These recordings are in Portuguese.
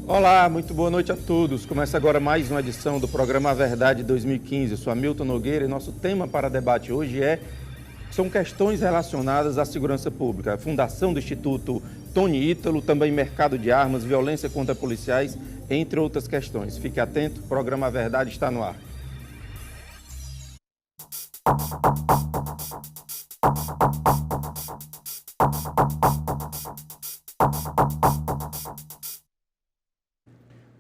Olá, muito boa noite a todos. Começa agora mais uma edição do programa A Verdade 2015. Eu sou Hamilton Nogueira e nosso tema para debate hoje são questões relacionadas à segurança pública, a fundação do Instituto Tony Ítalo, também mercado de armas, violência contra policiais, entre outras questões. Fique atento, o programa A Verdade está no ar.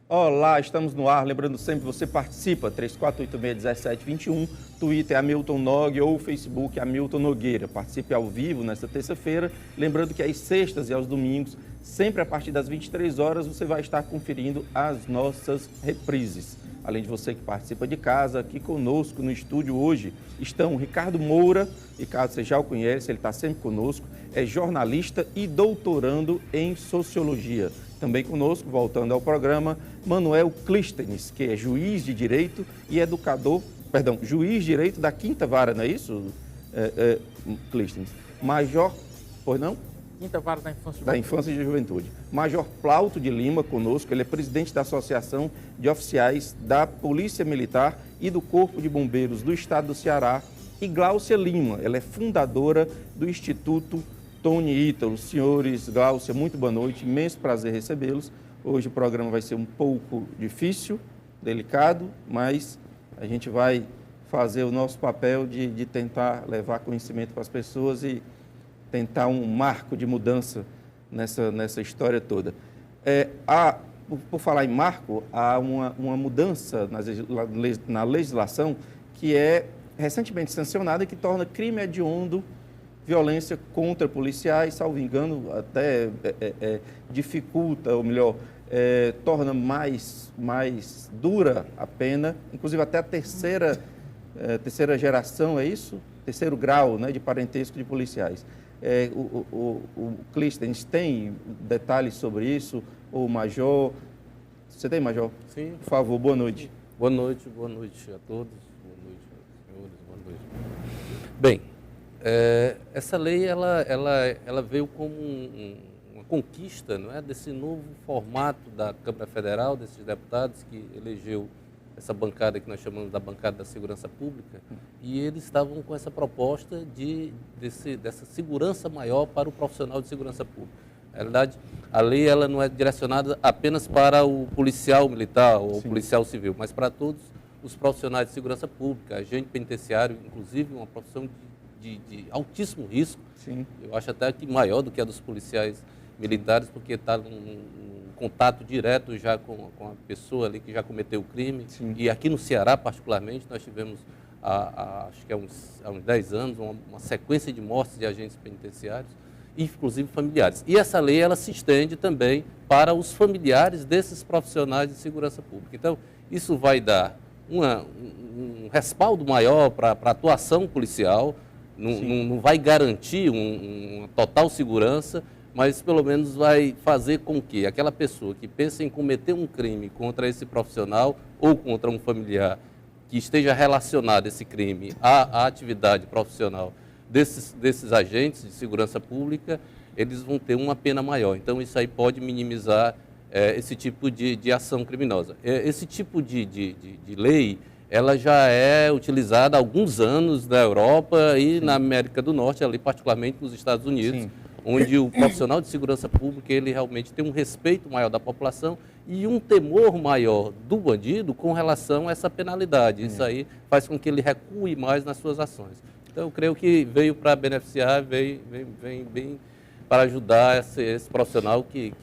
Olá, estamos no ar. Lembrando sempre, você participa, 3486-1721, Twitter Hamilton Nog ou Facebook Hamilton Nogueira. Participe ao vivo nesta terça-feira. Lembrando que às sextas e aos domingos, sempre a partir das 23 horas, você vai estar conferindo as nossas reprises. Além de você que participa de casa, aqui conosco no estúdio hoje estão o Ricardo Moura. Ricardo, você já o conhece, ele está sempre conosco, é jornalista e doutorando em Sociologia. Também conosco, voltando ao programa, Manuel Clístenes, que é juiz de direito e juiz de direito da 5ª Vara, não é isso, Clístenes? Major, pois não? 5ª Vara da Infância e Juventude. Major Plauto de Lima conosco, ele é presidente da Associação de Oficiais da Polícia Militar e do Corpo de Bombeiros do Estado do Ceará. E Gláucia Lima, ela é fundadora do Instituto Tony Ítalo. Senhores, Gláucia, muito boa noite, imenso prazer recebê-los. Hoje o programa vai ser um pouco difícil, delicado, mas a gente vai fazer o nosso papel de tentar levar conhecimento para as pessoas e tentar um marco de mudança nessa história toda. Por falar em marco, há uma mudança na legislação que é recentemente sancionada e que torna crime hediondo violência contra policiais, salvo engano, até dificulta, ou melhor, torna mais dura a pena, inclusive até a terceira geração, é isso? Terceiro grau, né, de parentesco de policiais. O Clístenes tem detalhes sobre isso? Ou o Major? Você tem, Major? Sim. Por favor, boa noite. Boa noite a todos. Boa noite, senhores. Boa noite. Bem, essa lei ela veio como uma conquista, não é, desse novo formato da Câmara Federal, desses deputados que elegeu essa bancada que nós chamamos da bancada da segurança pública, e eles estavam com essa proposta dessa segurança maior para o profissional de segurança pública. Na realidade, a lei ela não é direcionada apenas para o policial militar ou o policial civil, mas para todos os profissionais de segurança pública, agente penitenciário, inclusive uma profissão de altíssimo risco. Sim. Eu acho até que maior do que a dos policiais militares, porque está num contato direto já com a pessoa ali que já cometeu o crime. Sim. E aqui no Ceará, particularmente, nós tivemos, acho que há uns 10 anos, uma sequência de mortes de agentes penitenciários, inclusive familiares. E essa lei ela se estende também para os familiares desses profissionais de segurança pública. Então, isso vai dar um respaldo maior para a atuação policial, não vai garantir uma total segurança, mas pelo menos vai fazer com que aquela pessoa que pensa em cometer um crime contra esse profissional ou contra um familiar que esteja relacionado esse crime à atividade profissional desses agentes de segurança pública, eles vão ter uma pena maior. Então, isso aí pode minimizar esse tipo de ação criminosa. Esse tipo de lei, ela já é utilizada há alguns anos na Europa e na América do Norte, ali particularmente nos Estados Unidos. Sim. Onde o profissional de segurança pública ele realmente tem um respeito maior da população e um temor maior do bandido com relação a essa penalidade. Isso aí faz com que ele recue mais nas suas ações. Então, eu creio que veio para beneficiar, vem bem para ajudar esse profissional que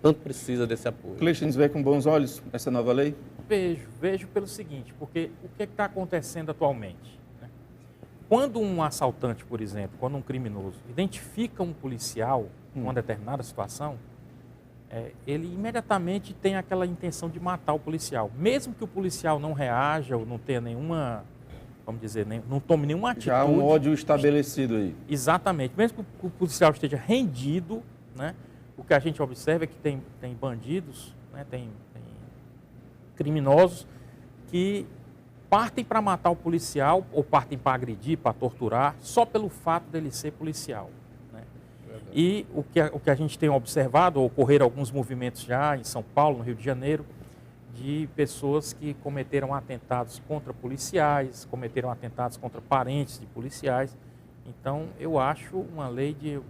tanto precisa desse apoio. Clístenes vê com bons olhos essa nova lei? Vejo pelo seguinte, porque o que está acontecendo atualmente? Quando um assaltante, por exemplo, quando um criminoso identifica um policial em uma determinada situação, ele imediatamente tem aquela intenção de matar o policial. Mesmo que o policial não reaja ou não tenha nenhuma, vamos dizer, não tome nenhuma atitude. Já há um ódio estabelecido aí. Exatamente. Mesmo que o policial esteja rendido, né, o que a gente observa é que tem bandidos, né, tem criminosos que partem para matar o policial ou partem para agredir, para torturar, só pelo fato dele ser policial. Né? E o que a gente tem observado, ocorreram alguns movimentos já em São Paulo, no Rio de Janeiro, de pessoas que cometeram atentados contra policiais, cometeram atentados contra parentes de policiais. Então, eu acho uma lei de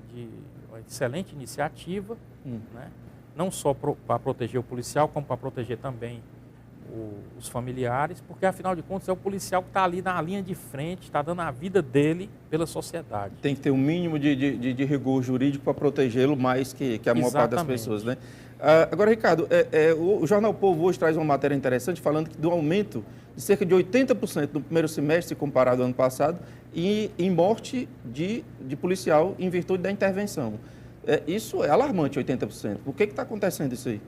uma excelente iniciativa, né? Não só para proteger o policial, como para proteger também os familiares, porque, afinal de contas, é o policial que está ali na linha de frente, está dando a vida dele pela sociedade. Tem que ter um mínimo de rigor jurídico para protegê-lo mais que a maior parte das pessoas, né? Agora, Ricardo, o Jornal Povo hoje traz uma matéria interessante falando do aumento de cerca de 80% no primeiro semestre comparado ao ano passado e em morte de policial em virtude da intervenção. Isso é alarmante, 80%. Por que está acontecendo isso aí?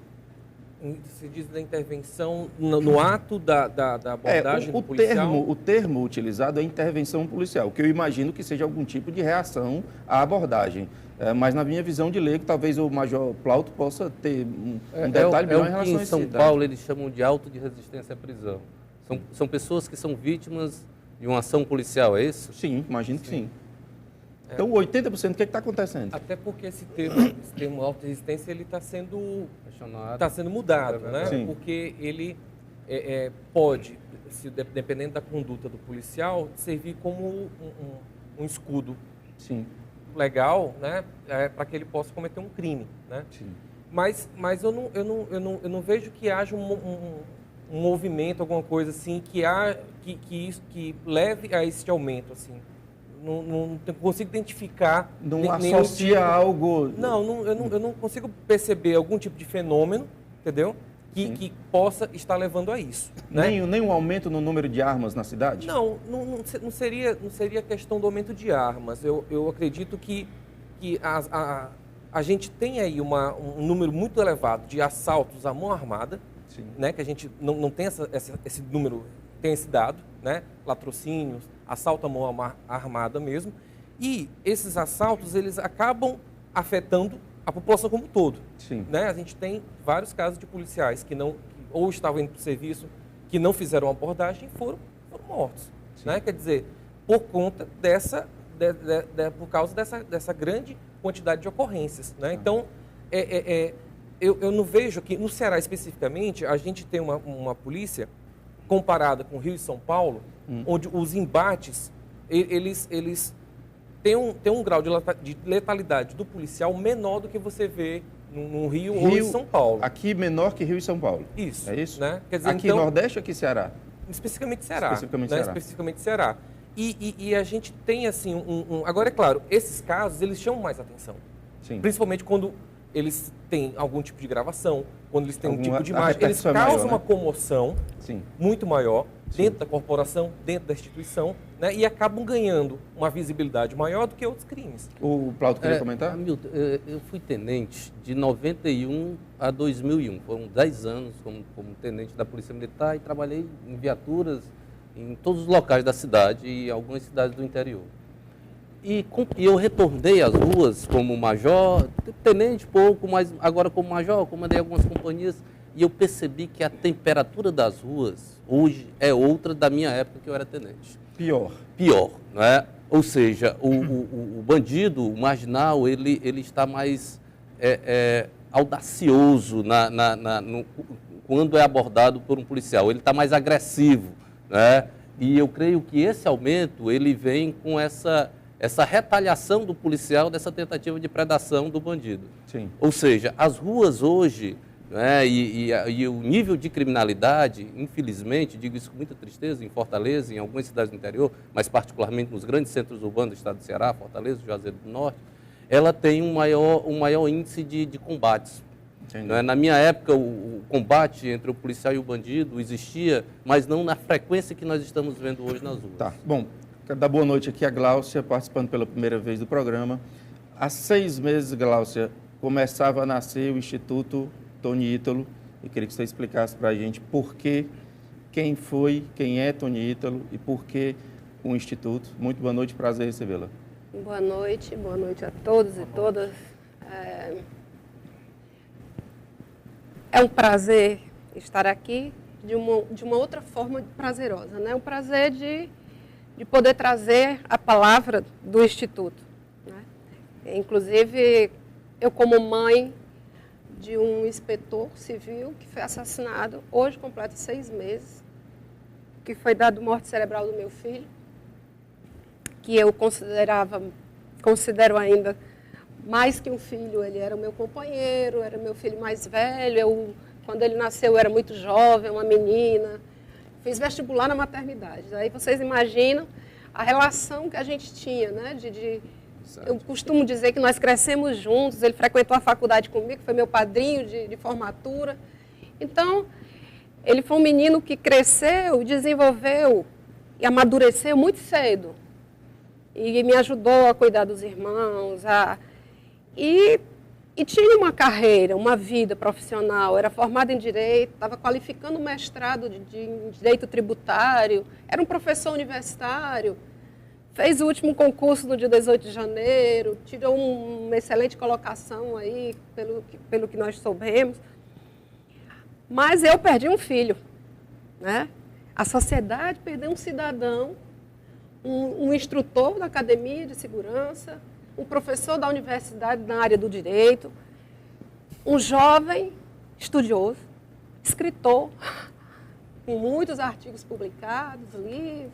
Você diz da intervenção no ato da abordagem do policial? O termo utilizado é intervenção policial, que eu imagino que seja algum tipo de reação à abordagem. Mas na minha visão de leigo, talvez o Major Plauto possa ter um detalhe melhor em relação a isso. Em São Paulo eles chamam de auto de resistência à prisão. São pessoas que são vítimas de uma ação policial, é isso? Sim, imagino que sim. Então, 80%, o que está acontecendo? Até porque esse termo auto-resistência, ele está sendo mudado, né? Sim. Porque ele pode, dependendo da conduta do policial, servir como um escudo Sim. legal, né? Para que ele possa cometer um crime, né? Sim. Mas eu não vejo que haja um movimento, alguma coisa assim, que leve a esse aumento, assim. Não consigo identificar... Não associa algo... Eu não consigo perceber algum tipo de fenômeno, entendeu? Que possa estar levando a isso. Né? Nem um aumento no número de armas na cidade? Não seria questão do aumento de armas. Eu acredito que a gente tem aí um número muito elevado de assaltos à mão armada, né? Que a gente não tem esse número, tem esse dado, né? Latrocínios, assalto à mão armada mesmo. E esses assaltos, eles acabam afetando a população como um todo. Sim. Né? A gente tem vários casos de policiais que ou estavam indo para o serviço, que não fizeram abordagem e foram mortos. Né? Quer dizer, por conta por causa dessa grande quantidade de ocorrências. Né? Então, eu não vejo que, no Ceará especificamente, a gente tem uma polícia comparada com o Rio e São Paulo, onde os embates, eles têm um grau de letalidade do policial menor do que você vê no Rio ou em São Paulo. Aqui menor que Rio e São Paulo. Isso. É isso? Né? Quer dizer, aqui então, Nordeste ou aqui Ceará? Especificamente Ceará. Especificamente Ceará. E a gente tem, assim, Agora, é claro, esses casos, eles chamam mais atenção. Sim. Principalmente quando eles têm algum tipo de gravação, quando eles têm um tipo de imagem. Eles é causam maior, né? uma comoção muito maior dentro da corporação, dentro da instituição, né? E acabam ganhando uma visibilidade maior do que outros crimes. O Plauto queria comentar? Hamilton, eu fui tenente de 91 a 2001. Foram 10 anos como tenente da Polícia Militar e trabalhei em viaturas em todos os locais da cidade e algumas cidades do interior. E eu retornei às ruas como major, tenente pouco, mas agora como major, comandei algumas companhias, e eu percebi que a temperatura das ruas hoje é outra da minha época que eu era tenente. Pior, não é? Ou seja, o bandido, o marginal, ele está mais audacioso quando é abordado por um policial, ele está mais agressivo, né? E eu creio que esse aumento, ele vem com essa retaliação do policial dessa tentativa de predação do bandido. Sim. Ou seja, as ruas hoje, né, e o nível de criminalidade, infelizmente, digo isso com muita tristeza, em Fortaleza, em algumas cidades do interior, mas particularmente nos grandes centros urbanos do estado do Ceará, Fortaleza, Juazeiro do Norte, ela tem um maior índice de combates. Né? Na minha época, o combate entre o policial e o bandido existia, mas não na frequência que nós estamos vendo hoje nas ruas. Tá, bom. Quero dar boa noite aqui a Gláucia, participando pela primeira vez do programa. Há 6 meses, Gláucia, começava a nascer o Instituto Tony Ítalo. Eu queria que você explicasse para a gente por quê, quem é Tony Ítalo e por que o Instituto. Muito boa noite, prazer recebê-la. Boa noite a todos e todas. É um prazer estar aqui de uma outra forma prazerosa, né? O prazer de poder trazer a palavra do Instituto, né? Inclusive, eu como mãe de um inspetor civil que foi assassinado, hoje completa 6 meses, que foi dado morte cerebral do meu filho, que eu considero ainda mais que um filho. Ele era o meu companheiro, era meu filho mais velho. Quando ele nasceu, eu era muito jovem, uma menina. Fiz vestibular na maternidade. Aí vocês imaginam a relação que a gente tinha, né? Eu costumo dizer que nós crescemos juntos. Ele frequentou a faculdade comigo, foi meu padrinho de formatura. Então, ele foi um menino que cresceu, desenvolveu e amadureceu muito cedo. E me ajudou a cuidar dos irmãos. E tinha uma carreira, uma vida profissional. Era formado em Direito, estava qualificando o mestrado de Direito Tributário. Era um professor universitário. Fez o último concurso no dia 18 de janeiro. Tirou uma excelente colocação aí, pelo que nós soubemos. Mas eu perdi um filho, né? A sociedade perdeu um cidadão, um instrutor da academia de segurança, um professor da universidade na área do direito, um jovem estudioso, escritor, com muitos artigos publicados, livros.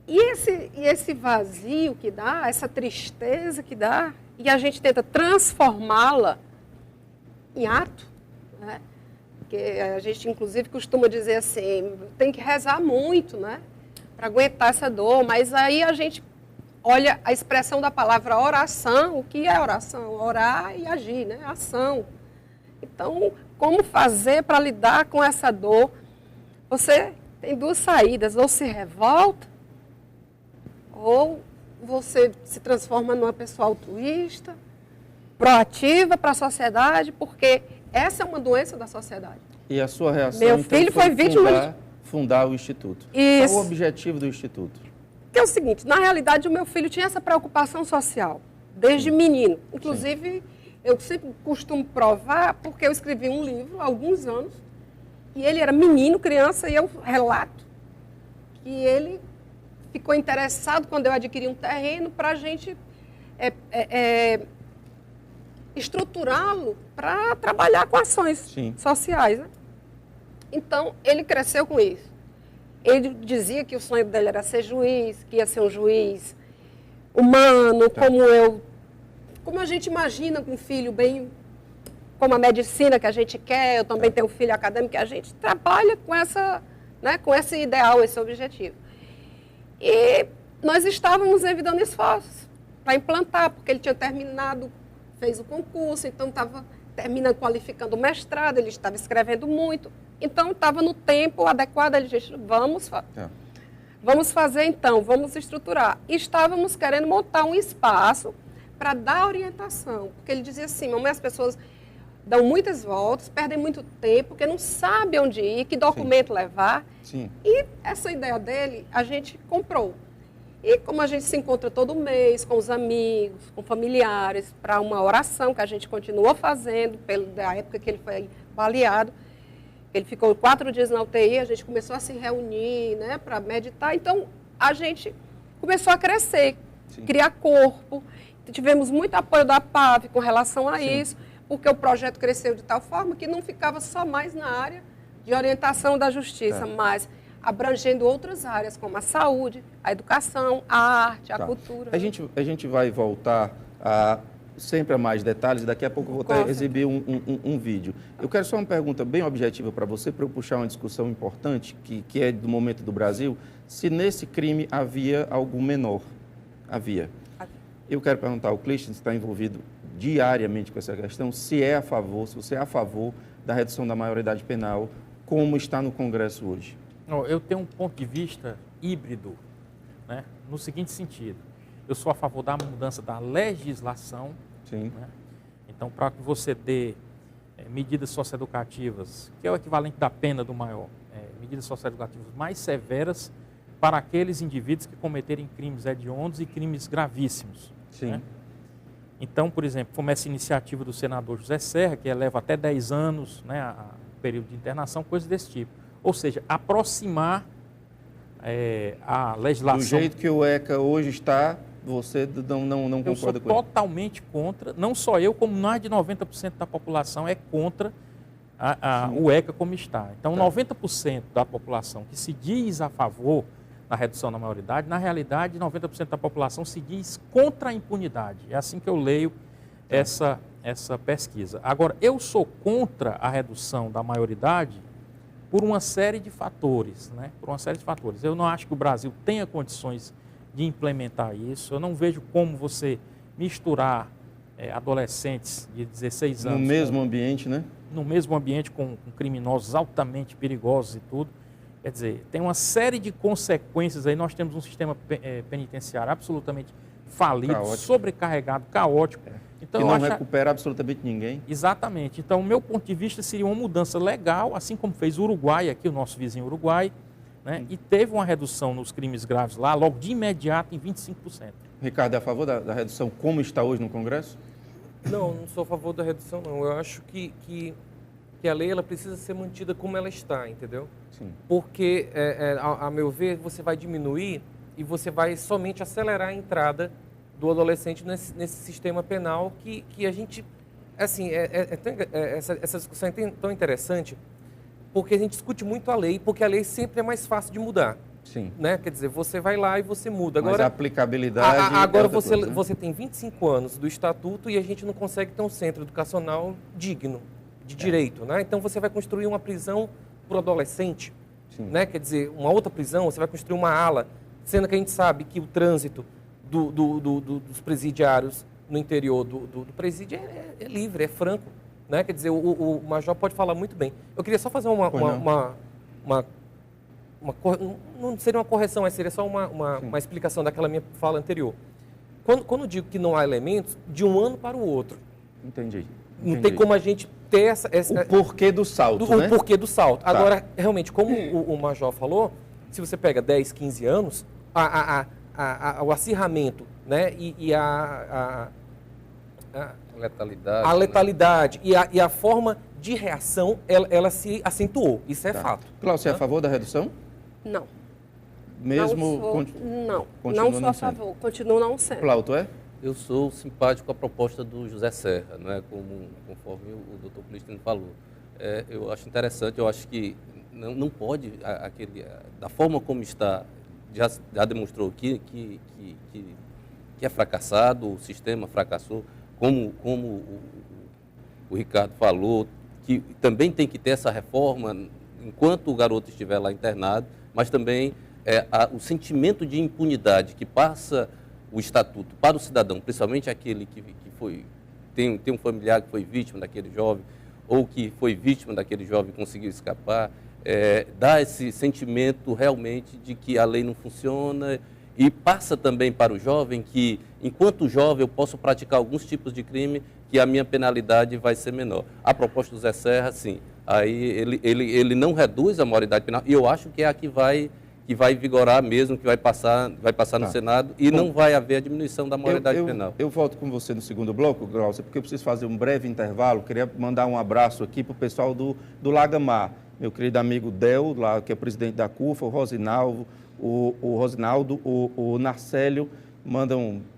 E esse vazio que dá, essa tristeza que dá, e a gente tenta transformá-la em ato, né? Porque a gente, inclusive, costuma dizer assim, tem que rezar muito, né? Para aguentar essa dor, mas aí a gente olha a expressão da palavra oração. O que é oração? Orar e agir, né? Ação. Então, como fazer para lidar com essa dor? Você tem 2 saídas, ou se revolta, ou você se transforma numa pessoa altruísta, proativa para a sociedade, porque essa é uma doença da sociedade. E a sua reação, Meu filho foi vítima fundar o Instituto. Isso. Qual o objetivo do Instituto? Que é o seguinte, na realidade, o meu filho tinha essa preocupação social, desde menino. Inclusive, eu sempre costumo provar, porque eu escrevi um livro há alguns anos, e ele era menino, criança, e eu relato que ele ficou interessado quando eu adquiri um terreno para a gente estruturá-lo para trabalhar com ações sociais, né? Então, ele cresceu com isso. Ele dizia que o sonho dele era ser juiz, que ia ser um juiz humano, como a gente imagina com um filho bem, como a medicina que a gente quer. Eu também tenho um filho acadêmico, que a gente trabalha com com esse ideal, esse objetivo. E nós estávamos evitando esforços para implantar, porque ele tinha terminado, fez o concurso, então estava qualificando o mestrado, ele estava escrevendo muito. Então, estava no tempo adequado, ele disse, vamos fazer então, vamos estruturar. E estávamos querendo montar um espaço para dar orientação, porque ele dizia assim, mamãe, as pessoas dão muitas voltas, perdem muito tempo, porque não sabem onde ir, que documento levar. E essa ideia dele, a gente comprou. E como a gente se encontra todo mês com os amigos, com familiares, para uma oração que a gente continuou fazendo, da época que ele foi baleado, ele ficou 4 dias na UTI, a gente começou a se reunir, né, para meditar. Então, a gente começou a crescer, criar corpo. Tivemos muito apoio da PAV com relação a isso, porque o projeto cresceu de tal forma que não ficava só mais na área de orientação da justiça, mas abrangendo outras áreas, como a saúde, a educação, a arte, a cultura. A gente vai voltar sempre a mais detalhes, daqui a pouco eu vou até exibir um vídeo. Eu quero só uma pergunta bem objetiva para você, para eu puxar uma discussão importante, que é do momento do Brasil, se nesse crime havia algum menor. Havia. Eu quero perguntar ao Cleiton, se está envolvido diariamente com essa questão, se você é a favor da redução da maioridade penal, como está no Congresso hoje. Eu tenho um ponto de vista híbrido, né, no seguinte sentido. Eu sou a favor da mudança da legislação. Né? Então, para que você dê medidas socioeducativas, que é o equivalente da pena do maior, medidas socioeducativas mais severas para aqueles indivíduos que cometerem crimes hediondos e crimes gravíssimos. Né? Então, por exemplo, como essa iniciativa do senador José Serra, que eleva até 10 anos, né, período de internação, coisas desse tipo. Ou seja, aproximar a legislação. Do jeito que o ECA hoje está, você não Eu sou concorda com ele? totalmente contra, não só eu, como mais de 90% da população é contra o ECA como está. Então, 90% da população que se diz a favor da redução da maioridade, na realidade, 90% da população se diz contra a impunidade. É assim que eu leio essa pesquisa. Agora, eu sou contra a redução da maioridade por uma série de fatores, né? Por uma série de fatores. Eu não acho que o Brasil tenha condições de implementar isso. Eu não vejo como você misturar adolescentes de 16 anos... No mesmo ambiente, né? No mesmo ambiente com criminosos altamente perigosos e tudo. Quer dizer, tem uma série de consequências aí. Nós temos um sistema penitenciário absolutamente falido, Caótico. Sobrecarregado, caótico. Então, que não recupera absolutamente ninguém. Exatamente. Então, o meu ponto de vista seria uma mudança legal, assim como fez o Uruguai, aqui o nosso vizinho Uruguai, né? E teve uma redução nos crimes graves lá, logo de imediato, em 25%. Ricardo, é a favor da redução como está hoje no Congresso? Não sou a favor da redução, não. Eu acho que a lei ela precisa ser mantida como ela está, entendeu? Sim. Porque, a meu ver, você vai diminuir e você vai somente acelerar a entrada do adolescente nesse sistema penal que a gente... Assim, essa discussão é tão interessante porque a gente discute muito a lei, porque a lei sempre é mais fácil de mudar. Sim. Né? Quer dizer, você vai lá e você muda. Mas Agora, a aplicabilidade... agora outra coisa, né? você tem 25 anos do Estatuto e a gente não consegue ter um centro educacional digno, de direito. Né? Então, você vai construir uma prisão para o adolescente. Né? Quer dizer, uma outra prisão, você vai construir uma ala, sendo que a gente sabe que o trânsito dos presidiários no interior do presídio é livre, é franco. Né? Quer dizer, o Major pode falar muito bem. Eu queria só fazer não seria uma correção, mas seria só uma explicação daquela minha fala anterior. Quando digo que não há elementos, de um ano para o outro. Entendi. Não tem como a gente ter o porquê do salto, né? O porquê do salto. Tá. Agora, realmente, como o Major falou, se você pega 10, 15 anos, o acirramento, né, e a letalidade, né? e a forma de reação, ela se acentuou. Isso é fato. Cláudio, você é a favor da redução? Não. Mesmo... Não sou a favor. Continuo não sendo. Cláudio, é? Eu sou simpático à proposta do José Serra, não é? Conforme o doutor Plistino falou. Eu acho interessante, eu acho que não pode, da forma como está, já demonstrou que é fracassado, o sistema fracassou, como o Ricardo falou, que também tem que ter essa reforma enquanto o garoto estiver lá internado, mas também o sentimento de impunidade que passa o Estatuto para o cidadão, principalmente aquele que tem um familiar que foi vítima daquele jovem, ou que foi vítima daquele jovem e conseguiu escapar, dá esse sentimento realmente de que a lei não funciona e passa também para o jovem que, enquanto jovem, eu posso praticar alguns tipos de crime que a minha penalidade vai ser menor. A proposta do Zé Serra, sim, aí ele não reduz a maioridade penal e eu acho que é a que vai vigorar mesmo, que vai passar no Senado e não vai haver a diminuição da maioridade penal. Eu volto com você no segundo bloco, Glaucia, porque eu preciso fazer um breve intervalo. Queria mandar um abraço aqui para o pessoal do Lagamar, meu querido amigo Del, lá, que é presidente da CUFA, o Rosinaldo, o Narcélio,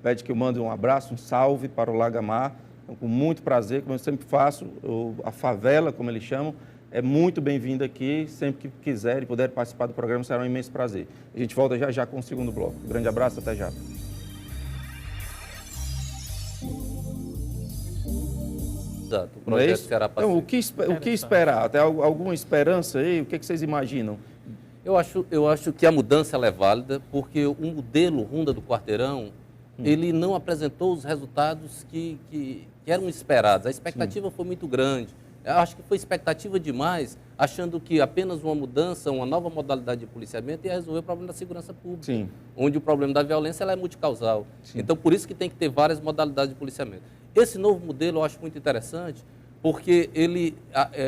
pede que eu mande um abraço, um salve para o Lagamar. Então, com muito prazer, como eu sempre faço, a favela, como eles chamam, é muito bem-vindo aqui. Sempre que quiser e puder participar do programa, será um imenso prazer. A gente volta já com o segundo bloco. Um grande abraço, até já. Exato, o projeto Ceará Pacífico. Então, o que esperar? Tem alguma esperança aí? O que vocês imaginam? Eu acho que a mudança ela é válida, porque o modelo Ronda do Quarteirão, ele não apresentou os resultados que eram esperados. A expectativa foi muito grande. Eu acho que foi expectativa demais, achando que apenas uma mudança, uma nova modalidade de policiamento ia resolver o problema da segurança pública. Sim. Onde o problema da violência ela é multicausal. Sim. Então, por isso que tem que ter várias modalidades de policiamento. Esse novo modelo eu acho muito interessante, porque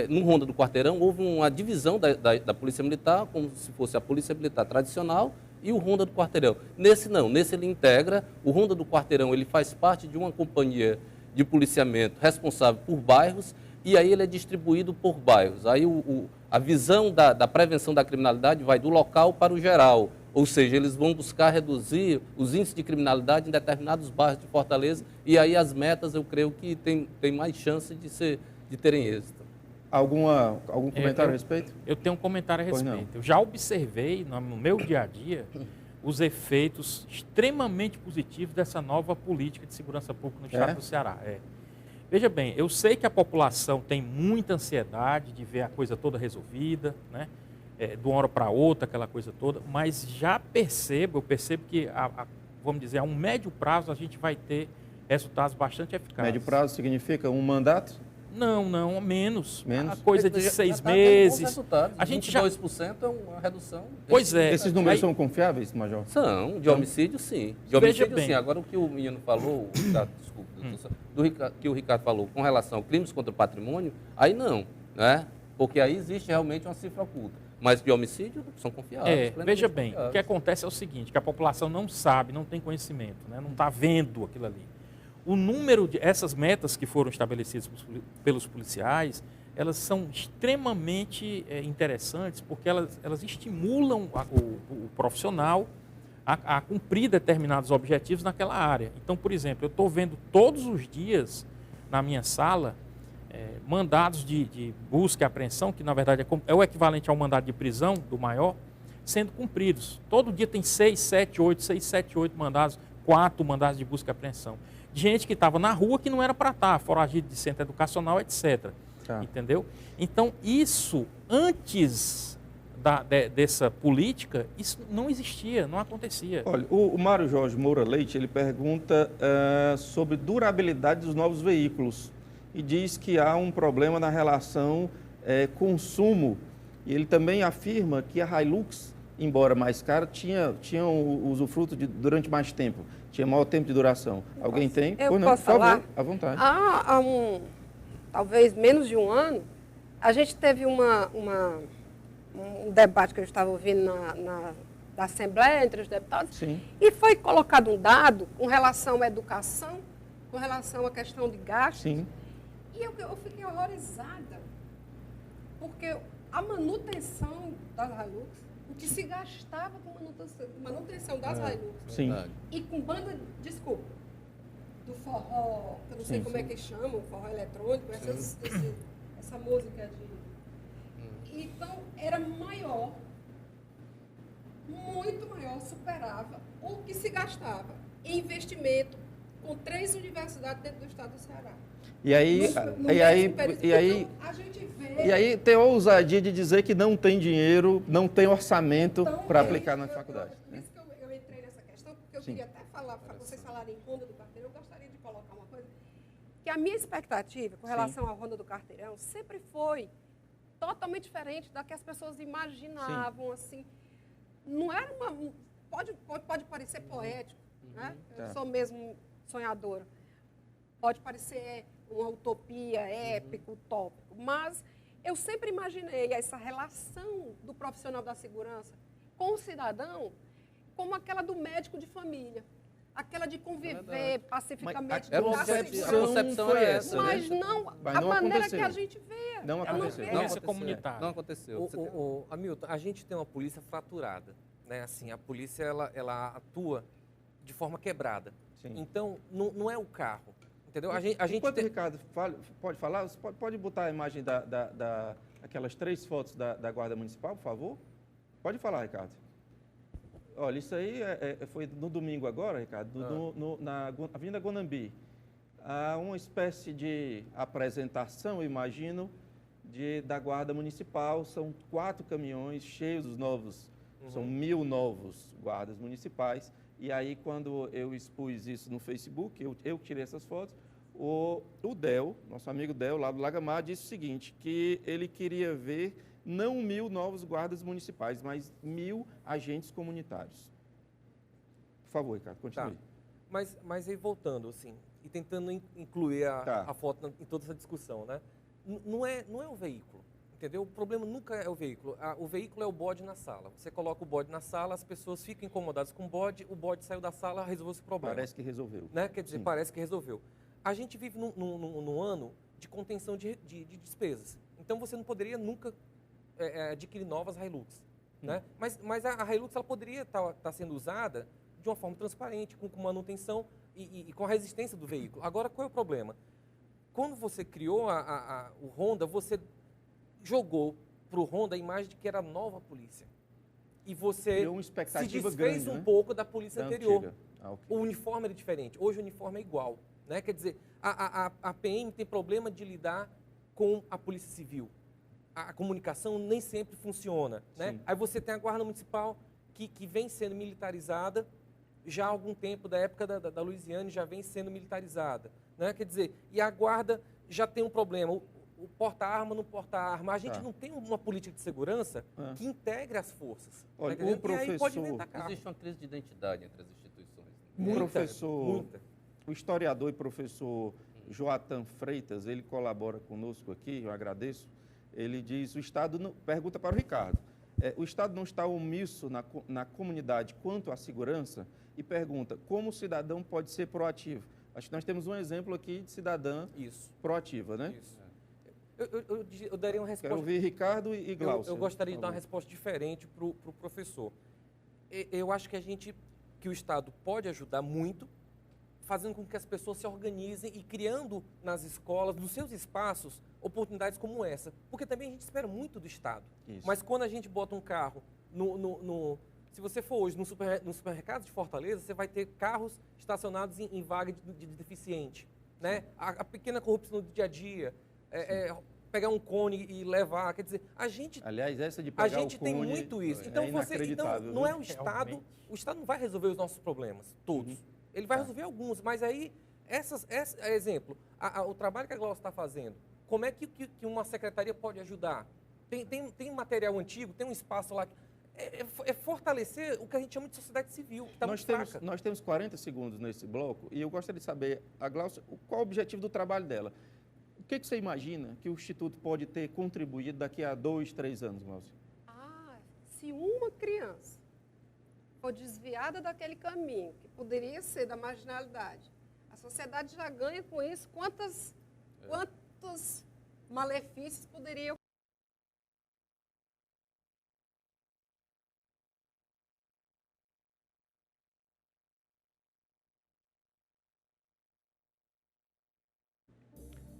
no Ronda do Quarteirão houve uma divisão da Polícia Militar, como se fosse a Polícia Militar tradicional e o Ronda do Quarteirão. Nesse não, nesse ele integra, o Ronda do Quarteirão ele faz parte de uma companhia de policiamento responsável por bairros, e aí ele é distribuído por bairros. Aí a visão da prevenção da criminalidade vai do local para o geral, ou seja, eles vão buscar reduzir os índices de criminalidade em determinados bairros de Fortaleza, e aí as metas eu creio que tem mais chance de terem êxito. Algum comentário a respeito? Eu tenho um comentário a Pois respeito. não. Eu já observei no meu dia a dia os efeitos extremamente positivos dessa nova política de segurança pública no estado do Ceará. Veja bem, eu sei que a população tem muita ansiedade de ver a coisa toda resolvida, né? De uma hora para outra, aquela coisa toda, mas já eu percebo que, vamos dizer, a um médio prazo a gente vai ter resultados bastante eficazes. Médio prazo significa um mandato? Não, menos. Menos? A coisa de Já 6 tá tendo bons meses. resultados. A gente já... 22% é uma redução. Pois é. Esses números Aí- são confiáveis, Major? São, de homicídio, sim. De Veja homicídio, bem. sim. Agora, o que o menino falou, desculpa, que o Ricardo falou com relação a crimes contra o patrimônio, aí não, né? Porque aí existe realmente uma cifra oculta. Mas de homicídio são confiáveis. Veja bem, confiáveis. o que acontece é o seguinte, que a população não sabe, não tem conhecimento, né? Não está vendo aquilo ali. O número de essas metas que foram estabelecidas pelos policiais, elas são extremamente interessantes porque elas estimulam o profissional a cumprir determinados objetivos naquela área. Então, por exemplo, eu estou vendo todos os dias na minha sala mandados de busca e apreensão, que na verdade é o equivalente ao mandado de prisão do maior, sendo cumpridos. Todo dia tem 6, 7, 8 mandados, 4 mandados de busca e apreensão. Gente que estava na rua que não era para estar, foragido de centro educacional, etc. Tá. Entendeu? Então, isso, antes dessa política, isso não existia, não acontecia. Olha, o Mário Jorge Moura Leite, ele pergunta sobre durabilidade dos novos veículos e diz que há um problema na relação consumo. E ele também afirma que a Hilux, embora mais cara, tinha o usufruto durante mais tempo, tinha maior tempo de duração. Alguém tem? Eu Ou não? posso Por favor, falar? à vontade. Há talvez menos de um ano, a gente teve um debate que eu estava ouvindo na Assembleia entre os deputados, Sim. e foi colocado um dado com relação à educação, com relação à questão de gastos, Sim. e eu fiquei horrorizada, porque a manutenção das Hilux, o que se gastava com manutenção das Hilux, Sim. Verdade. e com banda, desculpa, do forró, eu não sei Sim, como é que chama, o forró eletrônico, essa música de... Então, era maior, muito maior, superava o que se gastava em investimento com 3 universidades dentro do estado do Ceará. E aí, Então, a gente vê... e aí tem a ousadia de dizer que não tem dinheiro, não tem orçamento Então, para aplicar na faculdade. Por isso que eu entrei nessa questão, porque eu Sim. queria até falar, vocês falarem em Ronda do Carteirão, eu gostaria de colocar uma coisa, que a minha expectativa com relação à Ronda do Carteirão sempre foi totalmente diferente da que as pessoas imaginavam, assim. Não era uma... Pode parecer poético, né? Eu sou mesmo sonhadora. Pode parecer uma utopia, épico, utópico, mas eu sempre imaginei essa relação do profissional da segurança com o cidadão como aquela do médico de família, aquela de conviver pacificamente. Mas com a segurança. concepção é essa, Mas né? não Mas a não maneira aconteceu. que a gente vê. Não Eu aconteceu. vejo. Não Polícia aconteceu. comunitária. Não aconteceu. Hamilton, a gente tem uma polícia fraturada, né? Assim, a polícia ela atua de forma quebrada. Sim. Então, não é o carro, entendeu? A gente Enquanto o tem... Ricardo pode falar, você pode botar a imagem aquelas 3 fotos da Guarda Municipal, por favor? Pode falar, Ricardo. Olha, isso aí foi no domingo agora, Ricardo, na Avenida Guanambi. Há uma espécie de apresentação, eu imagino, da Guarda Municipal. São 4 caminhões cheios dos novos, são 1.000 novos guardas municipais. E aí, quando eu expus isso no Facebook, eu tirei essas fotos, o Del, nosso amigo Del, lá do Lagamar, disse o seguinte, que ele queria ver não 1.000 novos guardas municipais, mas 1.000 agentes comunitários. Por favor, Ricardo, continue. Tá. Mas aí, voltando, assim, e tentando incluir a foto em toda essa discussão, né? Não é o veículo. Entendeu? O problema nunca é o veículo. O veículo é o bode na sala. Você coloca o bode na sala, as pessoas ficam incomodadas com o bode saiu da sala, resolveu esse problema. Parece que resolveu. Né? Quer dizer, Sim. parece que resolveu. A gente vive num ano de contenção de despesas. Então, você não poderia nunca adquirir novas Hilux. Né? Mas a Hilux ela poderia estar sendo usada de uma forma transparente, com manutenção e com a resistência do veículo. Agora, qual é o problema? Quando você criou o Honda, você jogou para o Honda a imagem de que era a nova polícia. E você criou uma expectativa se desfez grande, um pouco da polícia da anterior. antiga. Okay. O uniforme era diferente. Hoje o uniforme é igual. Né? Quer dizer, a PM tem problema de lidar com a polícia civil. A comunicação nem sempre funciona. Né? Aí você tem a Guarda Municipal que vem sendo militarizada já há algum tempo, da época da Luiziane, já vem sendo militarizada. Né? Quer dizer, e a Guarda já tem um problema. O porta-arma não porta-arma. A gente não tem uma política de segurança que integre as forças. Olha, Tá o professor... E aí pode inventar carro. Existe uma crise de identidade entre as instituições. Muita. O historiador e professor Joatan Freitas, ele colabora conosco aqui, eu agradeço. Ele diz, o Estado, não, pergunta para o Ricardo, o Estado não está omisso na comunidade quanto à segurança? E pergunta, como o cidadão pode ser proativo? Acho que nós temos um exemplo aqui de cidadã proativa, né? Isso. Eu daria uma resposta... Quero ouvir Ricardo e Glaucio. Eu gostaria de dar uma resposta diferente para o professor. Eu acho que o Estado pode ajudar muito, fazendo com que as pessoas se organizem e criando nas escolas, nos seus espaços, oportunidades como essa. Porque também a gente espera muito do Estado. Isso. Mas quando a gente bota um carro se você for hoje no supermercado de Fortaleza, você vai ter carros estacionados em vaga de deficiente. Né? A pequena corrupção do dia a dia, pegar um cone e levar, quer dizer, a gente... Aliás, essa de pegar o cone... A gente tem muito isso. Então, não é o Estado... O Estado não vai resolver os nossos problemas, todos. Ele vai resolver alguns, mas aí, exemplo, o trabalho que a Glaucia está fazendo, como é que uma secretaria pode ajudar? Tem material antigo, tem um espaço lá... É fortalecer o que a gente chama de sociedade civil, que está muito fraca. Nós temos 40 segundos nesse bloco e eu gostaria de saber, a Glaucia, qual o objetivo do trabalho dela? O que você imagina que o Instituto pode ter contribuído daqui a 2, 3 anos, Glaucia? Se uma criança for desviada daquele caminho, que poderia ser da marginalidade, a sociedade já ganha com isso quantos malefícios poderiam...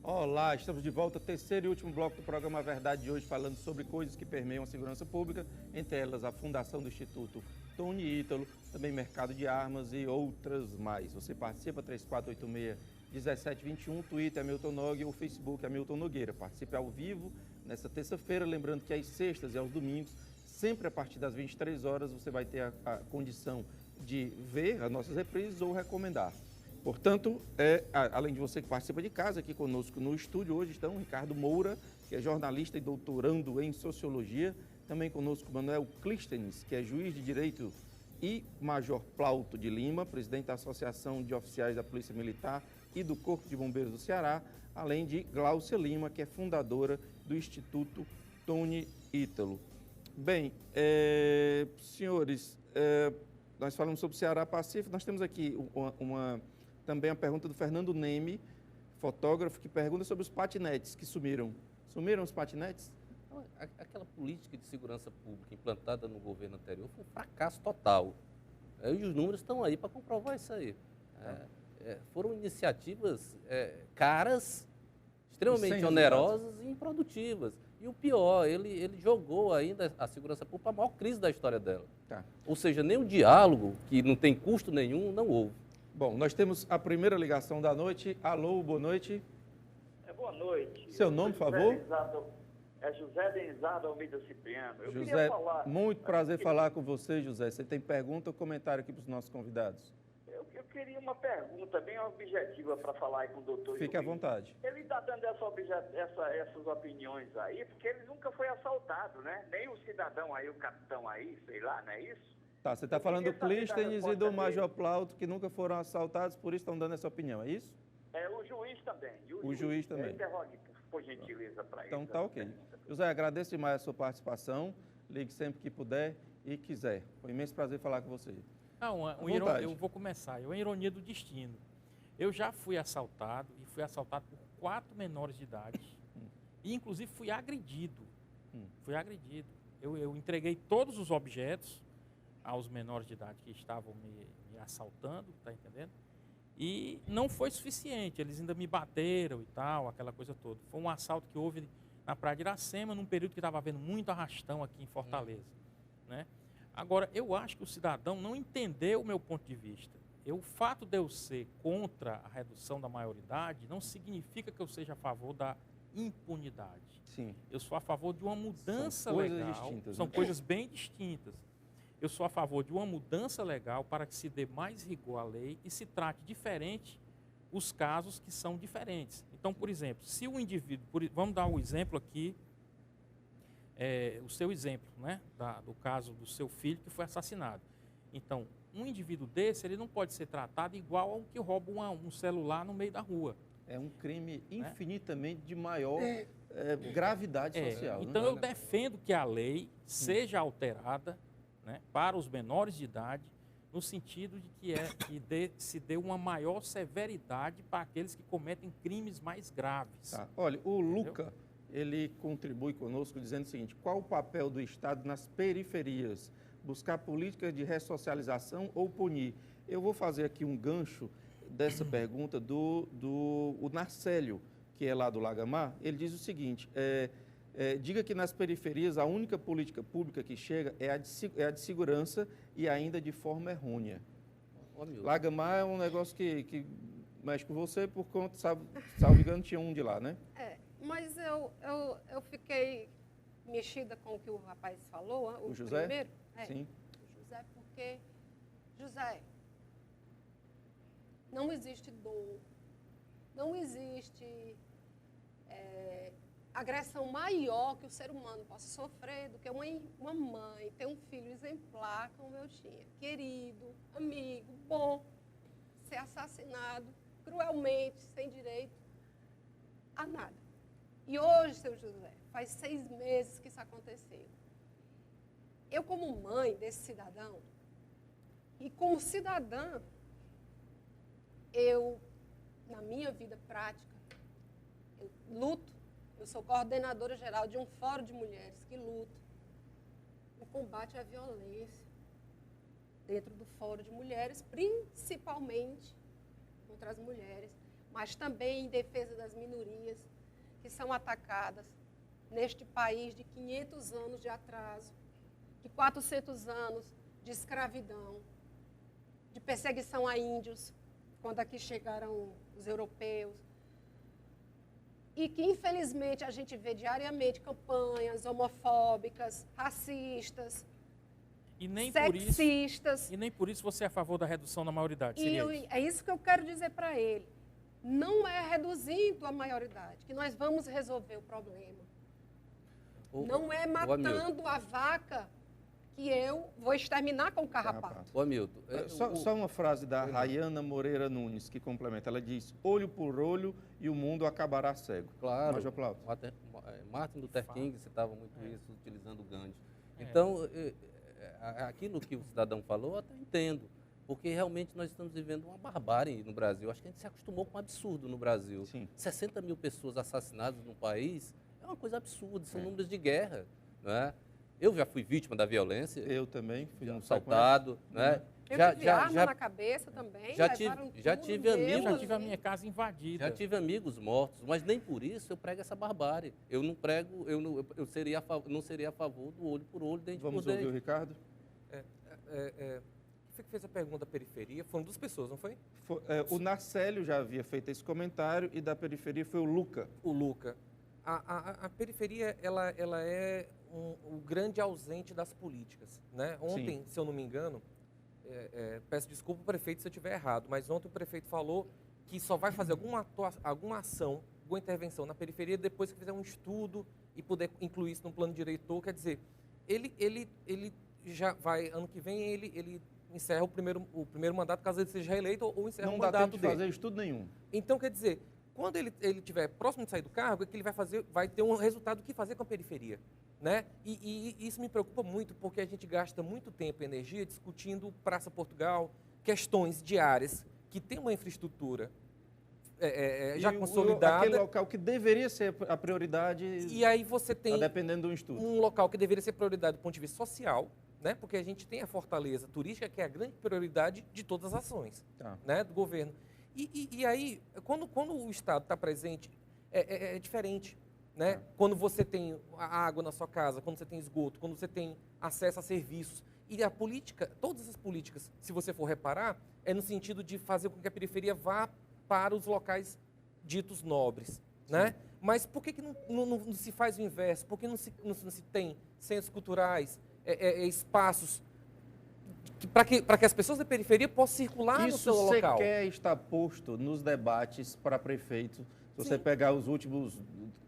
Olá, estamos de volta, terceiro e último bloco do programa Verdade de hoje, falando sobre coisas que permeiam a segurança pública, entre elas a fundação do Instituto Tony Ítalo, também mercado de armas e outras mais. Você participa, 3486-1721, Twitter é Milton Nog, o Facebook é Milton Nogueira. Participe ao vivo nesta terça-feira, lembrando que às sextas e aos domingos, sempre a partir das 23 horas, você vai ter a condição de ver as nossas reprises ou recomendar. Portanto, além de você que participa de casa, aqui conosco no estúdio hoje estão Ricardo Moura, que é jornalista e doutorando em Sociologia. Também conosco Manuel Clístenes, que é juiz de Direito, e Major Plauto de Lima, presidente da Associação de Oficiais da Polícia Militar e do Corpo de Bombeiros do Ceará, além de Glaucia Lima, que é fundadora do Instituto Tony Ítalo. Bem, senhores, nós falamos sobre o Ceará Pacífico, nós temos aqui também a pergunta do Fernando Neme, fotógrafo, que pergunta sobre os patinetes que sumiram. Sumiram os patinetes? Aquela política de segurança pública implantada no governo anterior foi um fracasso total. E os números estão aí para comprovar isso aí. Foram iniciativas caras, extremamente onerosas e improdutivas. E o pior, ele jogou ainda a segurança pública para a maior crise da história dela. Ou seja, nem o diálogo, que não tem custo nenhum, não houve. Bom, nós temos a primeira ligação da noite. Alô, boa noite. Boa noite. Seu nome, por favor? José Denizado Almeida Cipriano. Eu José, queria falar... muito prazer falar com você, José. Você tem pergunta ou comentário aqui para os nossos convidados? Eu queria uma pergunta bem objetiva para falar aí com o doutor. Fique à vontade. Ele está dando essas opiniões aí, porque ele nunca foi assaltado, né? Nem o cidadão aí, o capitão aí, sei lá, não é isso? Tá, você está falando do Clístenes e do Major Plauto, que nunca foram assaltados, por isso estão dando essa opinião, é isso? O juiz também. O juiz também. Interrogue, por gentileza, para ele. Então tá ok. José, agradeço demais a sua participação. Ligue sempre que puder e quiser. Foi um imenso prazer falar com você. Eu vou começar. É uma ironia do destino. Eu já fui assaltado e fui assaltado por 4 menores de idade e, inclusive, fui agredido. Fui agredido. Eu entreguei todos os objetos aos menores de idade que estavam me assaltando, tá entendendo? E não foi suficiente, eles ainda me bateram e tal, aquela coisa toda. Foi um assalto que houve na Praia de Iracema, num período que estava havendo muito arrastão aqui em Fortaleza, né? Agora, eu acho que o cidadão não entendeu o meu ponto de vista. O fato de eu ser contra a redução da maioridade não significa que eu seja a favor da impunidade. Sim. Eu sou a favor de uma mudança São coisas legal. distintas, São né? coisas bem distintas. Eu sou a favor de uma mudança legal para que se dê mais rigor à lei e se trate diferente os casos que são diferentes. Então, por exemplo, se o indivíduo... Vamos dar um exemplo aqui, o seu exemplo, né, do caso do seu filho que foi assassinado. Então, um indivíduo desse, ele não pode ser tratado igual ao que rouba um celular no meio da rua. É um crime infinitamente de maior gravidade social. Então, né? eu defendo que a lei seja alterada, né, para os menores de idade, no sentido de que se dê uma maior severidade para aqueles que cometem crimes mais graves. Tá. Olha, o Luca, ele contribui conosco dizendo o seguinte: qual o papel do Estado nas periferias? Buscar políticas de ressocialização ou punir? Eu vou fazer aqui um gancho dessa pergunta o Narcélio, que é lá do Lagamar. Ele diz o seguinte: diga que nas periferias a única política pública que chega é a de segurança e ainda de forma errônea. Lagamar é um negócio que mexe com você por conta, salvo engano, tinha um de lá, né? Mas eu fiquei mexida com o que o rapaz falou, o José? Primeiro. Sim. O José, porque, José, não existe dor, não existe agressão maior que o ser humano possa sofrer do que uma mãe ter um filho exemplar como eu tinha, querido, amigo, bom, ser assassinado cruelmente, sem direito a nada. E hoje, seu José, faz 6 meses que isso aconteceu. Eu, como mãe desse cidadão, e como cidadã, na minha vida prática, eu luto. Eu sou coordenadora geral de um fórum de mulheres que luta no combate à violência dentro do fórum de mulheres, principalmente contra as mulheres, mas também em defesa das minorias que são atacadas neste país de 500 anos de atraso, de 400 anos de escravidão, de perseguição a índios, quando aqui chegaram os europeus, e que, infelizmente, a gente vê diariamente campanhas homofóbicas, racistas, sexistas. E nem por isso você é a favor da redução da maioridade, seria isso? É isso que eu quero dizer para ele. Não é reduzindo a maioridade que nós vamos resolver o problema. Não é matando a vaca que eu vou exterminar com o carrapato. Ô, Hamilton. Só uma frase da Rayana Moreira Nunes que complementa. Ela diz: olho por olho e o mundo acabará cego. Claro. Major Plauto. Martin Luther King citava muito isso, utilizando Gandhi. Então, aquilo que o cidadão falou, eu até entendo. Porque realmente nós estamos vivendo uma barbárie no Brasil. Acho que a gente se acostumou com um absurdo no Brasil. Sim. 60 mil pessoas assassinadas no país é uma coisa absurda, são números de guerra. Não é? Eu já fui vítima da violência. Eu também fui assaltado. Né? Eu tive arma na cabeça também. Já tive amigos. Já tive a minha casa invadida. Já tive amigos mortos, mas nem por isso eu prego essa barbárie. Eu não prego, eu não seria a favor do olho por olho, dente por dente. Vamos ouvir o Ricardo? Você que fez a pergunta da periferia, foram 2 pessoas, não foi? O Narcélio já havia feito esse comentário e da periferia foi o Luca. O Luca. A periferia, ela é o grande ausente das políticas, né? Ontem, se eu não me engano, peço desculpa ao prefeito se eu estiver errado, mas ontem o prefeito falou que só vai fazer alguma ação, alguma intervenção na periferia depois que fizer um estudo e poder incluir isso no plano diretor. Quer dizer, ele já vai, ano que vem, ele encerra o primeiro mandato, caso ele seja reeleito, ou encerra o mandato dele. Não dá tempo de fazer estudo nenhum. Então, quer dizer, quando ele estiver próximo de sair do cargo, é que ele vai ter um resultado do que fazer com a periferia. Né? E isso me preocupa muito, porque a gente gasta muito tempo e energia discutindo Praça Portugal, questões diárias, que tem uma infraestrutura já E consolidada. aquele local que deveria ser a prioridade, E aí você tem está dependendo do estudo. um local que deveria ser prioridade do ponto de vista social, né? Porque a gente tem a fortaleza turística, que é a grande prioridade de todas as ações, Tá. né? Do governo. E aí, quando o Estado está presente, é diferente. Né? Quando você tem a água na sua casa, quando você tem esgoto, quando você tem acesso a serviços. E a política, todas as políticas, se você for reparar, é no sentido de fazer com que a periferia vá para os locais ditos nobres. Né? Mas por que não se faz o inverso? Por que não se tem centros culturais, espaços para que as pessoas da periferia possam circular no seu Isso local? sequer está posto nos debates para prefeito. Se você pegar os últimos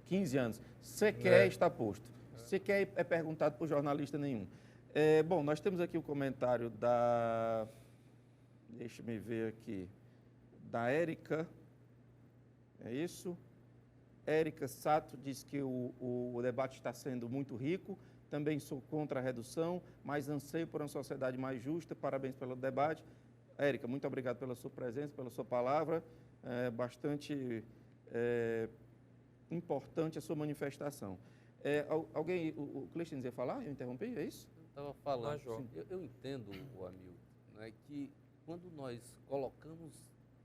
15 anos, sequer está posto. Sequer é perguntado por jornalista nenhum. Bom, nós temos aqui o comentário da... Deixa-me ver aqui. Da Érica. É isso? Érica Sato diz que o debate está sendo muito rico. Também sou contra a redução, mas anseio por uma sociedade mais justa. Parabéns pelo debate. Érica, muito obrigado pela sua presença, pela sua palavra. Bastante importante a sua manifestação. Alguém, o Cleiton ia falar? Eu interrompi, é isso? Eu estava falando. Major. Eu entendo, Hamilton, né, que quando nós colocamos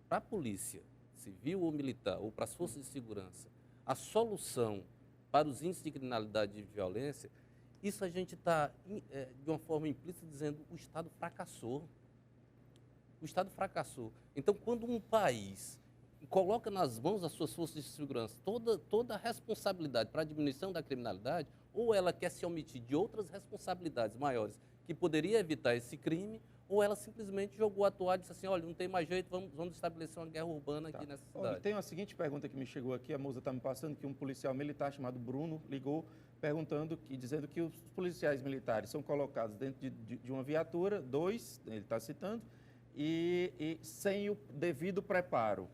para a polícia, civil ou militar, ou para as forças de segurança, a solução para os índices de criminalidade e de violência, isso a gente está, de uma forma implícita, dizendo que o Estado fracassou. O Estado fracassou. Então, quando um país coloca nas mãos das suas forças de segurança toda a responsabilidade para a diminuição da criminalidade, ou ela quer se omitir de outras responsabilidades maiores que poderia evitar esse crime, ou ela simplesmente jogou a toalha e disse assim, olha, não tem mais jeito, vamos estabelecer uma guerra urbana aqui nessa cidade. Tem uma seguinte pergunta que me chegou aqui, a moça está me passando, que um policial militar chamado Bruno ligou perguntando, dizendo que os policiais militares são colocados dentro de uma viatura, 2, ele está citando, e sem o devido preparo.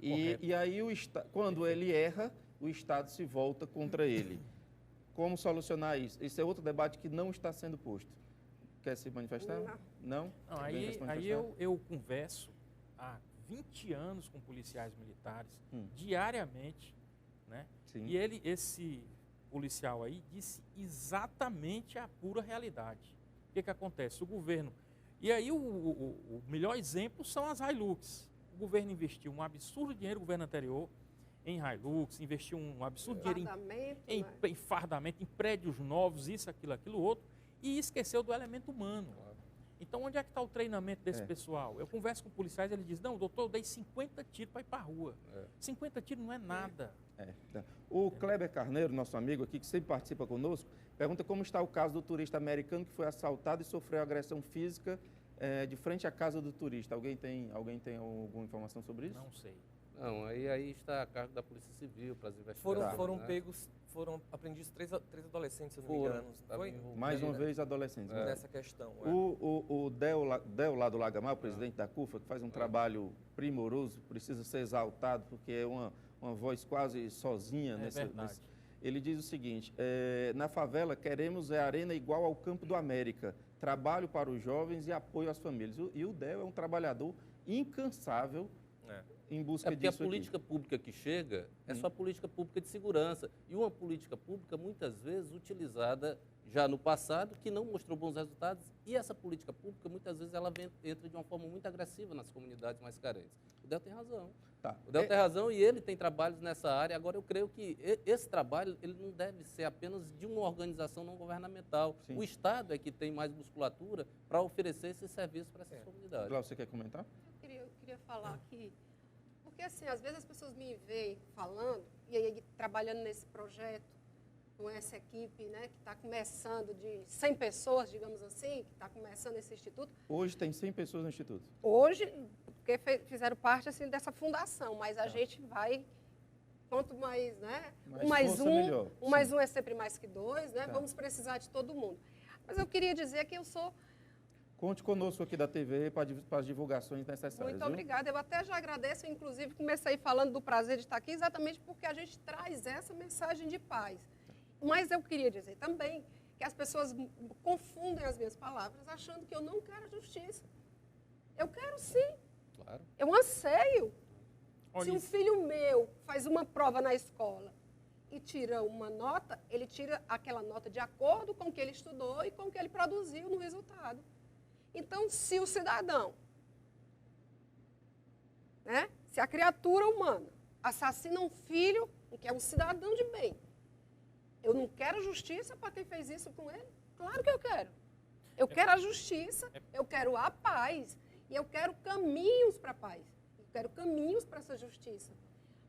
E aí, quando ele erra, o Estado se volta contra ele. Como solucionar isso? Esse é outro debate que não está sendo posto. Quer se manifestar? Não? Aí eu converso há 20 anos com policiais militares, diariamente, né? Sim. E esse policial aí disse exatamente a pura realidade. O que acontece? O governo... E aí o melhor exemplo são as Hilux. O governo investiu um absurdo dinheiro, o governo anterior, em Hilux, investiu um absurdo dinheiro em fardamento, em prédios novos, isso, aquilo, outro, e esqueceu do elemento humano. Então, onde é que está o treinamento desse pessoal? Eu converso com policiais, ele diz, não, doutor, eu dei 50 tiros para ir para a rua. 50 tiros não é nada. O Kleber Carneiro, nosso amigo aqui, que sempre participa conosco, pergunta como está o caso do turista americano que foi assaltado e sofreu agressão física de frente à casa do turista. Alguém tem alguma informação sobre isso? Não sei. Não, aí está a cargo da Polícia Civil para as investigações. Foram apreendidos três adolescentes, se não me engano. Foi? Mais uma vez, adolescentes. Nessa questão. O Del lá do Lagamar, o presidente da CUFA, que faz um trabalho primoroso, precisa ser exaltado, porque é uma voz quase sozinha. Verdade. Ele diz o seguinte, na favela queremos arena igual ao Campo do América, trabalho para os jovens e apoio às famílias. E o Del é um trabalhador incansável em busca disso. Porque a política pública que chega é só política pública de segurança. E uma política pública, muitas vezes, utilizada já no passado, que não mostrou bons resultados. E essa política pública, muitas vezes, ela entra de uma forma muito agressiva nas comunidades mais carentes. O Del tem razão. O Del tem razão e ele tem trabalhos nessa área. Agora, eu creio que esse trabalho ele não deve ser apenas de uma organização não governamental. Sim. O Estado é que tem mais musculatura para oferecer esse serviço para essas comunidades. Glaucio, você quer comentar? Eu queria falar aqui, porque assim, às vezes as pessoas me veem falando, e aí trabalhando nesse projeto, com essa equipe, né, que está começando de 100 pessoas, digamos assim, que está começando esse instituto. Hoje tem 100 pessoas no instituto? Hoje, porque fizeram parte assim, dessa fundação, mas a gente vai, quanto mais, né, um mais um é sempre mais que dois, né, vamos precisar de todo mundo. Mas eu queria dizer que eu sou... Conte conosco aqui da TV para as divulgações necessárias. Muito obrigada. Eu até já agradeço, inclusive comecei falando do prazer de estar aqui, exatamente porque a gente traz essa mensagem de paz. Mas eu queria dizer também que as pessoas confundem as minhas palavras achando que eu não quero justiça. Eu quero sim. Claro. Eu anseio. Olha Se um isso. filho meu faz uma prova na escola e tira uma nota, ele tira aquela nota de acordo com o que ele estudou e com o que ele produziu no resultado. Então, se o cidadão, né, se a criatura humana assassina um filho, que é um cidadão de bem, eu não quero justiça para quem fez isso com ele? Claro que eu quero. Eu quero a justiça, eu quero a paz e eu quero caminhos para a paz. Eu quero caminhos para essa justiça.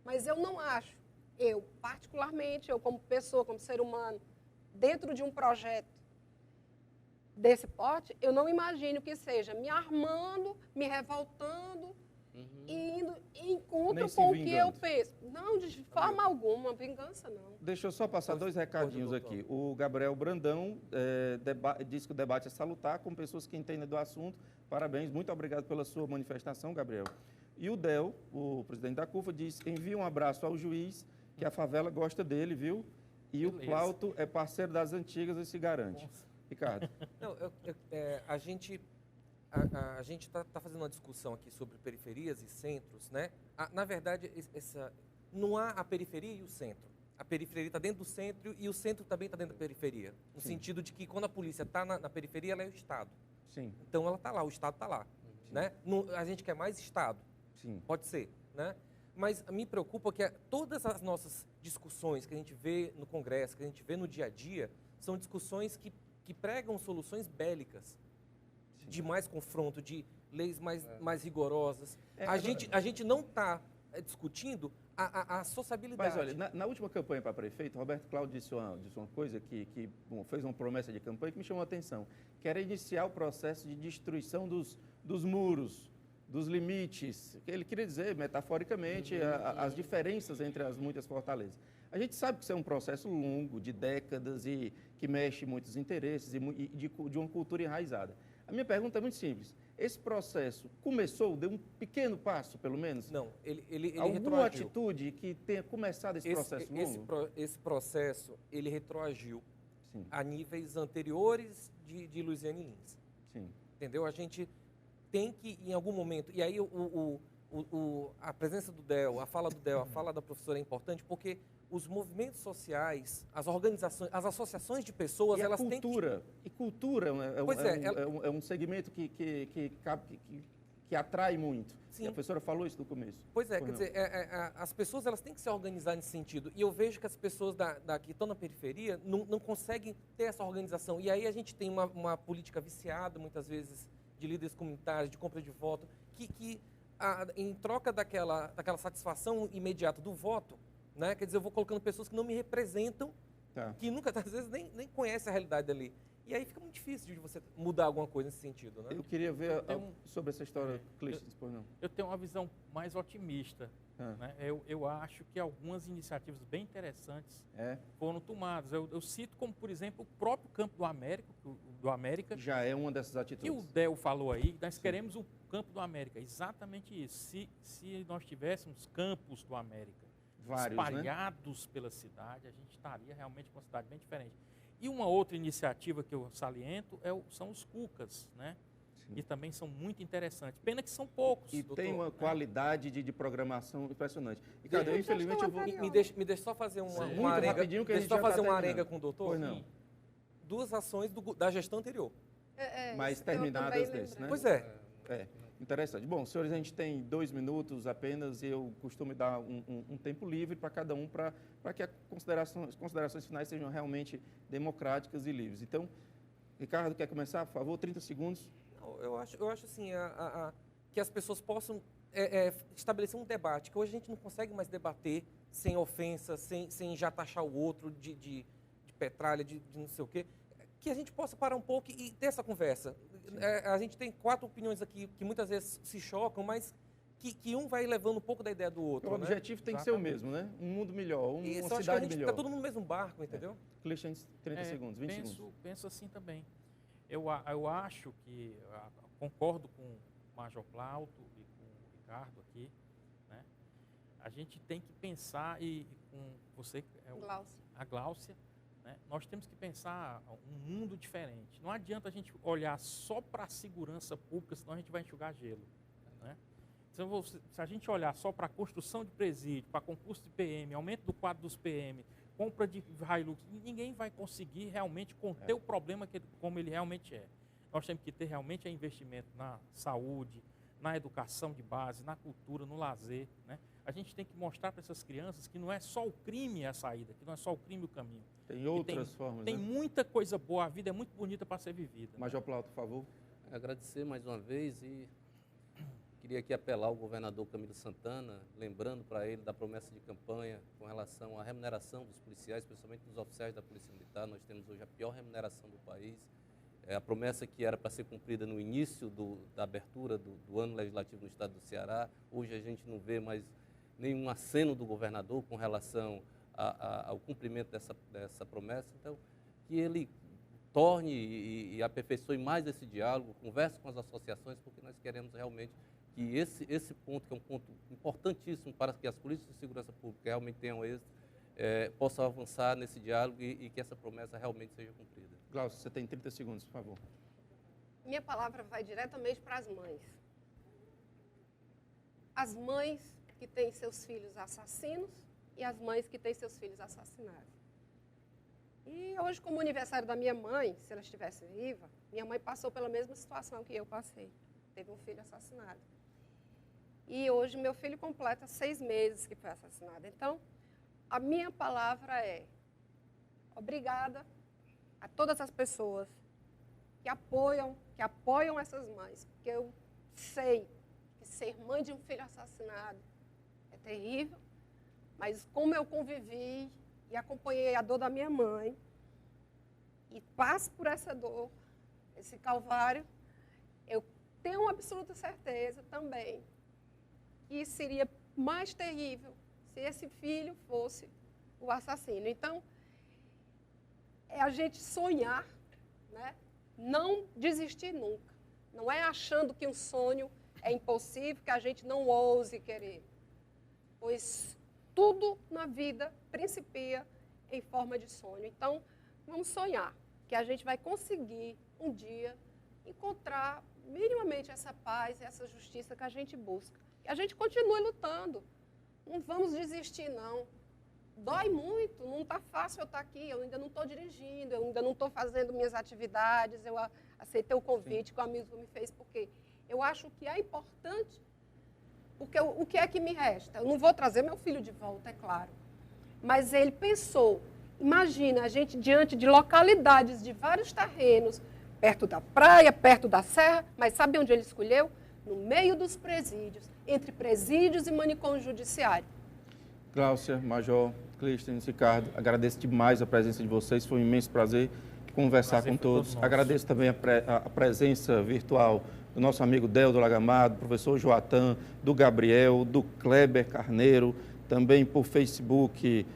Mas eu não acho, eu particularmente, eu como pessoa, como ser humano, dentro de um projeto desse porte, eu não imagino que seja me armando, me revoltando e indo em encontro Nem se com o que eu vingando. penso. Não, de forma alguma, vingança não. Deixa eu só passar dois recadinhos doutor. aqui. O Gabriel Brandão diz que o debate é salutar com pessoas que entendem do assunto. Parabéns, muito obrigado pela sua manifestação, Gabriel. E o Del, o presidente da CUFA, diz: envia um abraço ao juiz, que a favela gosta dele, viu? E Beleza. o Plauto é parceiro das antigas e se garante. Nossa. Ricardo. Não, a gente está fazendo uma discussão aqui sobre periferias e centros, né? Na verdade, não há a periferia e o centro. A periferia está dentro do centro e o centro também está dentro da periferia. No sentido de que quando a polícia está na periferia, ela é o Estado. Sim, Então ela está lá, o Estado está lá. Né? A gente quer mais Estado. sim. Pode ser, né? Mas me preocupa que todas as nossas discussões que a gente vê no Congresso, que a gente vê no dia a dia, são discussões que pregam soluções bélicas, de mais confronto, de leis mais rigorosas. A gente não está discutindo a sociabilidade. Mas olha, na última campanha para prefeito, Roberto Cláudio disse uma coisa que fez uma promessa de campanha que me chamou a atenção, que era iniciar o processo de destruição dos muros, dos limites. Ele queria dizer, metaforicamente, as diferenças entre as muitas fortalezas. A gente sabe que isso é um processo longo, de décadas, e que mexe muitos interesses e de uma cultura enraizada. A minha pergunta é muito simples. Esse processo começou, deu um pequeno passo, pelo menos? Não, ele Alguma retroagiu. atitude que tenha começado esse processo longo? Esse processo, ele retroagiu Sim, a níveis anteriores de Luiziane Lins. sim. Entendeu? A gente tem que, em algum momento... E aí, a presença do DEL, a fala do DEL, a fala da professora é importante porque os movimentos sociais, as organizações, as associações de pessoas, E elas a têm que... cultura? E cultura Pois é um segmento que atrai muito. Sim. E a professora falou isso no começo. Pois é, Ou quer não? dizer, as pessoas elas têm que se organizar nesse sentido. E eu vejo que as pessoas que estão na periferia não conseguem ter essa organização. E aí a gente tem uma política viciada, muitas vezes, de líderes comunitários, de compra de voto, que em troca daquela satisfação imediata do voto, né? Quer dizer, eu vou colocando pessoas que não me representam, Tá. que nunca, às vezes, nem conhecem a realidade ali. E aí fica muito difícil de você mudar alguma coisa nesse sentido, né? Eu queria ver tenho sobre essa história, Clístenes, por não. Eu tenho uma visão mais otimista. Né? Eu acho que algumas iniciativas bem interessantes foram tomadas. Eu cito como, por exemplo, o próprio Campo do América, Já é uma dessas que o atitudes. Del falou aí, nós queremos o Campo do América. Exatamente isso. Se nós tivéssemos campos do América Vários, né? espalhados pela cidade, a gente estaria realmente com uma cidade bem diferente. E uma outra iniciativa que eu saliento são os Cucas, né? Sim. E também são muito interessantes. Pena que são poucos. E doutor, tem uma né? qualidade de programação impressionante. Ricardo, Gente, infelizmente eu vou... acho que Me deixa só fazer uma Muito arenga. rapidinho que a Deixa gente só já fazer tá uma terminando. arenga com o doutor. Pois não. Duas ações da gestão anterior. Mais eu terminadas também desse, né? lembrei. Pois é. É, interessante. Bom, senhores, a gente tem 2 minutos apenas e eu costumo dar um tempo livre para cada um para que as considerações finais sejam realmente democráticas e livres. Então, Ricardo, quer começar, por favor? 30 segundos. Não, eu acho assim, que as pessoas possam estabelecer um debate, que hoje a gente não consegue mais debater sem ofensa, sem já taxar o outro de petralha, de não sei o quê. Que a gente possa parar um pouco e ter essa conversa. A gente tem 4 opiniões aqui que muitas vezes se chocam, mas que um vai levando um pouco da ideia do outro. O objetivo tem que ser o mesmo, né? Um mundo melhor, uma Isso, acho que a cidade gente melhor. está todo mundo no mesmo barco, entendeu? Clístenes, 30 segundos, 20 segundos. Penso assim também. Eu acho que, concordo com o Major Plauto e com o Ricardo aqui, né? A gente tem que pensar, e com você, Glaucia. a Gláucia, né? Nós temos que pensar um mundo diferente. Não adianta a gente olhar só para a segurança pública, senão a gente vai enxugar gelo, né? Se a gente olhar só para a construção de presídio, para concurso de PM, aumento do quadro dos PM, compra de Hilux, ninguém vai conseguir realmente conter o problema como ele realmente é. Nós temos que ter realmente investimento na saúde, na educação de base, na cultura, no lazer, né? A gente tem que mostrar para essas crianças que não é só o crime a saída, que não é só o crime o caminho. Tem outras formas, Tem muita coisa boa, a vida é muito bonita para ser vivida. Major Plauto, por favor. Agradecer mais uma vez e queria aqui apelar ao governador Camilo Santana, lembrando para ele da promessa de campanha com relação à remuneração dos policiais, principalmente dos oficiais da Polícia Militar. Nós temos hoje a pior remuneração do país. A promessa que era para ser cumprida no início da abertura do ano legislativo no estado do Ceará, hoje a gente não vê mais nenhum aceno do governador com relação ao cumprimento dessa promessa. Então, que ele torne e aperfeiçoe mais esse diálogo, converse com as associações, porque nós queremos realmente que esse ponto, que é um ponto importantíssimo para que as polícias de segurança pública realmente tenham êxito, possam avançar nesse diálogo e que essa promessa realmente seja cumprida. Glaucio, você tem 30 segundos, por favor. Minha palavra vai diretamente para as mães. As mães que têm seus filhos assassinos e as mães que têm seus filhos assassinados. E hoje, como aniversário da minha mãe, se ela estivesse viva, minha mãe passou pela mesma situação que eu passei. Teve um filho assassinado. E hoje meu filho completa 6 meses que foi assassinado. Então, a minha palavra é obrigada a todas as pessoas que apoiam essas mães. Porque eu sei que ser mãe de um filho assassinado é terrível, mas como eu convivi e acompanhei a dor da minha mãe e passo por essa dor, esse calvário, eu tenho uma absoluta certeza também que seria mais terrível se esse filho fosse o assassino. Então, é a gente sonhar, né? Não desistir nunca. Não é achando que um sonho é impossível, que a gente não ouse querer. Pois tudo na vida principia em forma de sonho. Então, vamos sonhar que a gente vai conseguir um dia encontrar minimamente essa paz, essa justiça que a gente busca. Que a gente continue lutando. Não vamos desistir, não. Dói muito, não está fácil eu estar aqui, eu ainda não estou dirigindo, eu ainda não estou fazendo minhas atividades, eu aceitei o convite que o amigo me fez, porque eu acho que é importante, porque o que é que me resta? Eu não vou trazer meu filho de volta, é claro. Mas ele pensou, imagina, a gente diante de localidades de vários terrenos, perto da praia, perto da serra, mas sabe onde ele escolheu? No meio dos presídios, entre presídios e manicômio judiciário. Gláucia, Major, Clístenes, Ricardo, agradeço demais a presença de vocês, foi um imenso prazer conversar com todos. Agradeço também a presença virtual do nosso amigo Del do Lagamado, do professor Joatan, do Gabriel, do Kleber Carneiro, também por Facebook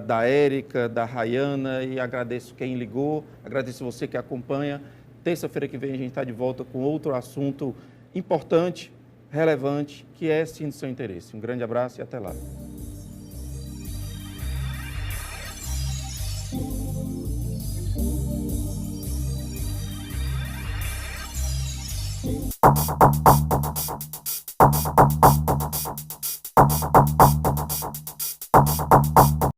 da Érica, da Rayana, e agradeço quem ligou, agradeço você que acompanha. Terça-feira que vem a gente está de volta com outro assunto importante, relevante, que é sim do seu interesse. Um grande abraço e até lá.